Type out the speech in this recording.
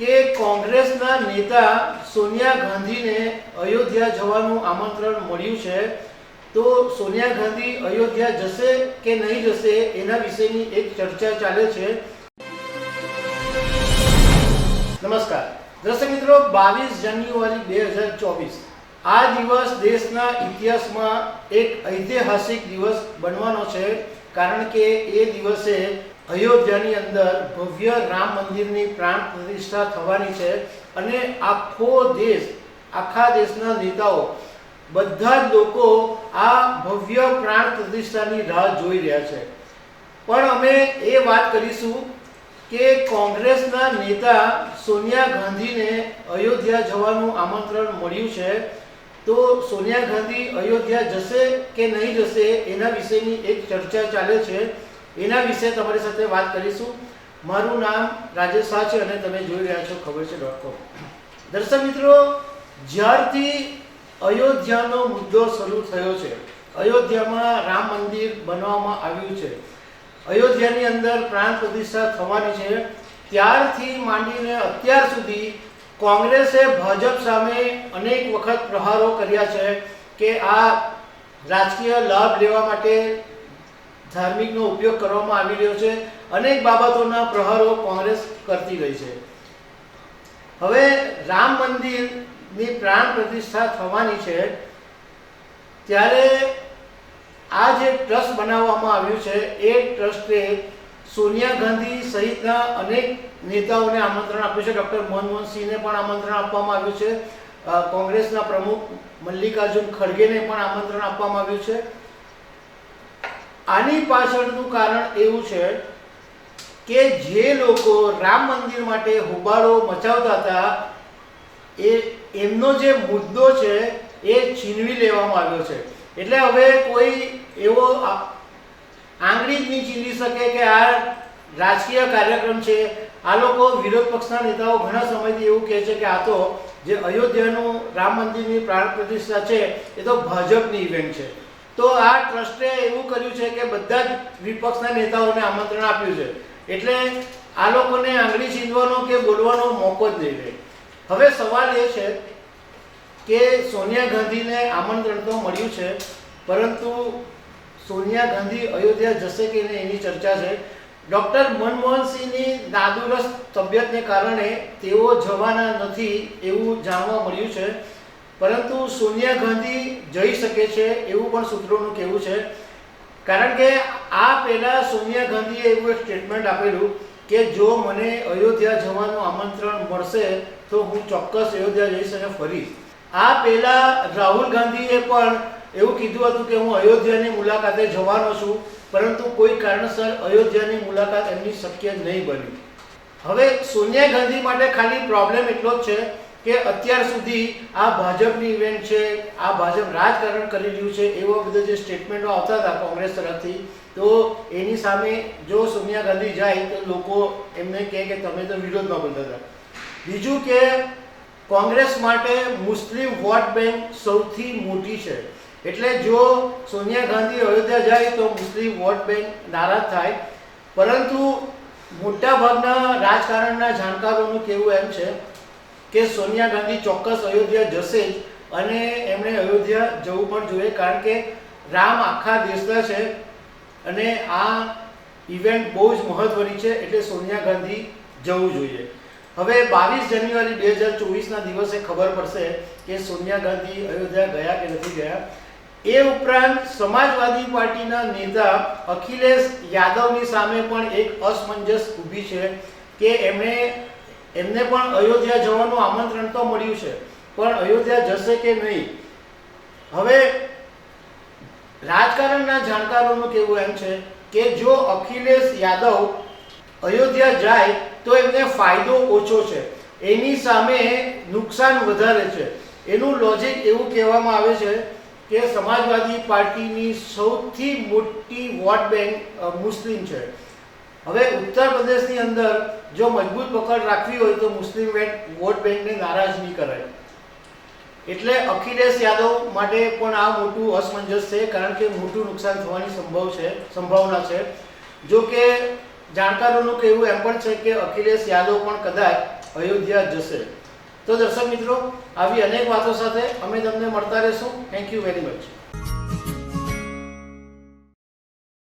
કે કોંગ્રેસના નેતા સોનિયા ગાંધીને અયોધ્યા જવાનું આમંત્રણ મળ્યું છે, તો સોનિયા ગાંધી અયોધ્યા જશે કે નહીં જશે એના વિશેની એક ચર્ચા ચાલે છે. નમસ્કાર દર્શક મિત્રો, 22 જાન્યુઆરી 2024 આ દિવસ દેશના ઇતિહાસમાં એક ઐતિહાસિક દિવસ બનવાનો છે, કારણ કે એ દિવસે અયોધ્યાની અંદર ભવ્ય રામ મંદિરની પ્રાણ પ્રતિષ્ઠા થવાની છે અને આખા દેશના નેતાઓ બધા જ લોકો આ ભવ્ય પ્રાણ પ્રતિષ્ઠાની રાહ જોઈ રહ્યા છે. પણ અમે એ વાત કરીશું કે કોંગ્રેસના નેતા સોનિયા ગાંધીને અયોધ્યા જવાનું આમંત્રણ મળ્યું છે, તો સોનિયા ગાંધી અયોધ્યા જશે કે નહીં જશે એના વિશેની એક ચર્ચા ચાલે છે. એના વિશે તમારી સાથે વાત કરીશું. મારું નામ રાજેશ શાહ છે અને તમે જોઈ રહ્યા છો ખબર છે .com. દર્શક મિત્રો, જ્યારથી અયોધ્યાનો મુદ્દો શરૂ થયો છે, અયોધ્યામાં રામ મંદિર બનાવવામાં આવ્યું છે, અયોધ્યાની અંદર પ્રાણ પ્રતિષ્ઠા થવાની છે, ત્યારથી માંડીને અત્યાર સુધી કોંગ્રેસે ભાજપ સામે અનેક વખત પ્રહારો કર્યા છે કે આ રાજકીય લાભ લેવા માટે ધાર્મિકનો ઉપયોગ કરવામાં આવી રહ્યો છે. અનેક બાબતોના પ્રહારો કોંગ્રેસ કરતી રહી છે. હવે રામ મંદિરની પ્રાણ પ્રતિષ્ઠા થવાની છે, ત્યારે આ જે ટ્રસ્ટ બનાવવામાં આવ્યું છે એ ટ્રસ્ટે સોનિયા ગાંધી સહિતના અનેક નેતાઓને આમંત્રણ આપ્યું છે. ડૉક્ટર મનમોહન સિંહને પણ આમંત્રણ આપવામાં આવ્યું છે, કોંગ્રેસના પ્રમુખ મલ્લિકાર્જુન ખડગેને પણ આમંત્રણ આપવામાં આવ્યું છે. આની પાછળનું કારણ એવું છે કે જે લોકો રામ મંદિર માટે હોબાળો મચાવતા હતા એમનો જે મુદ્દો છે એ છીનવી લેવામાં આવ્યો છે. એટલે હવે કોઈ એવો આંગળી જ નહીં ચીંધી શકે કે આ રાજકીય કાર્યક્રમ છે. આ લોકો વિરોધ પક્ષના નેતાઓ ઘણા સમયથી એવું કહે છે કે આ તો જે અયોધ્યાનું રામ મંદિરની પ્રાણ પ્રતિષ્ઠા છે એ તો ભાજપની ઇવેન્ટ છે. તો આ ટ્રસ્ટે એવું કર્યું છે કે બધા જ વિપક્ષના નેતાઓને આમંત્રણ આપ્યું છે, એટલે આ લોકોને આંગળી છીંધવાનો કે બોલવાનો મોકો જ નહીં રહે. હવે સવાલ એ છે કે સોનિયા ગાંધીને આમંત્રણ તો મળ્યું છે, પરંતુ સોનિયા ગાંધી અયોધ્યા જશે કે નહીં એની ચર્ચા છે. ડૉક્ટર મનમોહન સિંહની નાદુરસ્ત તબિયતને કારણે તેઓ જવાના નથી એવું જાણવા મળ્યું છે, પરંતુ સોનિયા ગાંધી જઈ શકે છે એવું પણ સૂત્રોનું કહેવું છે. કારણ કે આ પહેલાં સોનિયા ગાંધીએ એવું એક સ્ટેટમેન્ટ આપેલું કે જો મને અયોધ્યા જવાનું આમંત્રણ મળશે તો હું ચોક્કસ અયોધ્યા જઈશ અને ફરીશ. આ પહેલાં રાહુલ ગાંધીએ પણ એવું કીધું હતું કે હું અયોધ્યાની મુલાકાતે જવાનો છું, પરંતુ કોઈ કારણસર અયોધ્યાની મુલાકાત એમની શક્ય નહીં બની. હવે સોનિયા ગાંધી માટે ખાલી પ્રોબ્લેમ એટલો જ છે કે અત્યાર સુધી આ ભાજપની ઇવેન્ટ છે, આ ભાજપ રાજકારણ કરી રહ્યું છે, એવા બધા જે સ્ટેટમેન્ટો આવતા હતા કોંગ્રેસ તરફથી, તો એની સામે જો સોનિયા ગાંધી જાય તો લોકો એમને કહે કે તમે તો વિરોધમાં બોલતા હતા. બીજું કે કોંગ્રેસ માટે મુસ્લિમ વોટ બેંક સૌથી મોટી છે, એટલે જો સોનિયા ગાંધી અયોધ્યા જાય તો મુસ્લિમ વોટ બેંક નારાજ થાય. પરંતુ મોટાભાગના રાજકારણના જાણકારોનું કહેવું એમ છે કે સોનિયા ગાંધી ચોક્કસ અયોધ્યા જશે જ, અને એમણે અયોધ્યા જવું પણ જોઈએ, કારણ કે રામ આખા દેશના છે અને આ ઇવેન્ટ બહુ જ મહત્વની છે, એટલે સોનિયા ગાંધી જવું જોઈએ. હવે 22 જાન્યુઆરી 2024ના દિવસે ખબર પડશે કે સોનિયા ગાંધી અયોધ્યા ગયા કે નથી ગયા. એ ઉપરાંત સમાજવાદી પાર્ટીના નેતા અખિલેશ યાદવની સામે પણ એક અસમંજસ ઊભી છે કે એમને પણ અયોધ્યા જવાનું આમંત્રણ તો મળ્યું છે, પણ અયોધ્યા જશે કે નહીં. હવે રાજકારણના જાણકારોનું કહેવું એમ છે કે જો અખિલેશ યાદવ અયોધ્યા જાય તો એમને ફાયદો ઓછો છે, એની સામે નુકસાન વધારે છે. એનું લોજિક એવું કહેવામાં આવે છે કે સમાજવાદી પાર્ટીની સૌથી મોટી વોટ બેંક મુસ્લિમ છે. હવે ઉત્તર પ્રદેશની અંદર જો મજબૂત પકડ રાખવી હોય તો મુસ્લિમ વોટ બેંકને નારાજ નહીં કરાય. એટલે અખિલેશ યાદવ માટે પણ આ મોટું અસમંજસ છે, કારણ કે મોટું નુકસાન થવાની સંભાવના છે. જો કે જાણકારોનું કહેવું એમ પણ છે કે અખિલેશ યાદવ પણ કદાચ અયોધ્યા જશે. તો દર્શક મિત્રો, આવી અનેક વાતો સાથે અમે તમને મળતા રહીશું. Thank you very much.